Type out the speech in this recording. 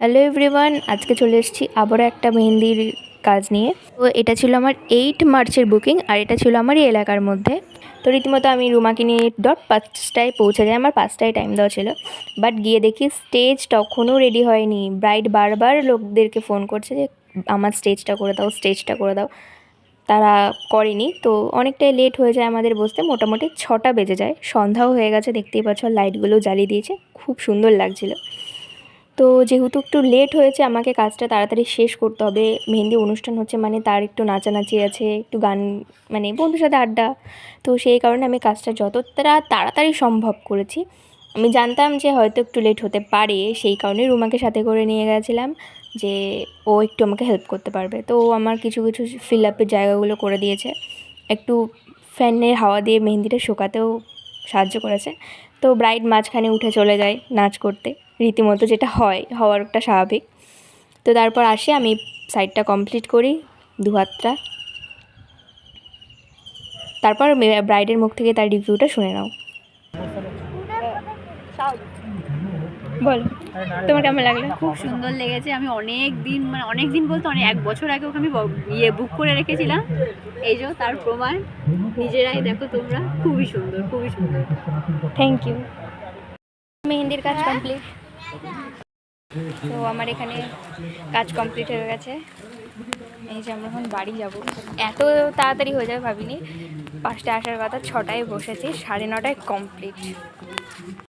Hello everyone, আজকে চলে এসেছি আবারও একটা মেহেন্দির কাজ নিয়ে। তো এটা ছিল আমার 8 মার্চের বুকিং, আর এটা ছিল আমার এই এলাকার মধ্যে। তো রীতিমতো আমি রুমাকে নিয়ে 5টায় পৌঁছে যাই, আমার 5টায় টাইম দেওয়া ছিল। বাট গিয়ে দেখি স্টেজ তখনও রেডি হয়নি। ব্রাইড বারবার লোকদেরকে ফোন করছে যে আমার স্টেজটা করে দাও, স্টেজটা করে দাও। তারা করেনি, তো অনেকটাই লেট হয়ে যায় আমাদের বসতে। মোটামুটি 6টা বেজে যায়, সন্ধ্যাও হয়ে গেছে, দেখতেই পাচ্ছ লাইটগুলো জ্বালিয়ে দিয়েছে, খুব সুন্দর লাগছিলো। তো যেহেতু একটু লেট হয়েছে, আমাকে কাজটা তাড়াতাড়ি শেষ করতে হবে। মেহেন্দি অনুষ্ঠান হচ্ছে মানে তার একটু নাচানাচি আছে, একটু গান, মানে বন্ধুর সাথে আড্ডা। তো সেই কারণে আমি কাজটা যতটা তাড়াতাড়ি সম্ভব করেছি। আমি জানতাম যে হয়তো একটু লেট হতে পারে, সেই কারণেই রুমাকে সাথে করে নিয়ে গেছিলাম যে ও একটু আমাকে হেল্প করতে পারবে। তো ও আমার কিছু কিছু ফিল আপের জায়গাগুলো করে দিয়েছে, একটু ফ্যানের হাওয়া দিয়ে মেহেন্দিটা শুকাতেও সাহায্য করেছে। তো ব্রাইড মাঝখানে উঠে চলে যায় নাচ করতে, রীতিমতো যেটা হওয়ারটা স্বাভাবিক। তো তারপর আসে, আমি সাইডটা কমপ্লিট করি, দু হাতটা। তারপর ব্রাইডের মুখ থেকে তার রিভিউটা শুনে নাও। বল, তোমার কেমন লাগলো? খুব সুন্দর লেগেছে। আমি অনেক দিন বলতে অনেক 1 বছর আগে ওকে আমি বুক করে রেখেছিলাম। এই যে তার প্রমাণ, নিজেরাই দেখো তোমরা। খুবই সুন্দর, খুবই সুন্দর। Thank you. মেহেন্দির কাজ কমপ্লিট। তো আমার এখানে কাজ কমপ্লিট হয়ে গেছে। এই যে আমরা এখন বাড়ি যাব। এত তাড়াতাড়ি হয়ে যাবে ভাবিনি। 5টায় আসার কথা, 6টায় বসেছি, 9:30টায় কমপ্লিট।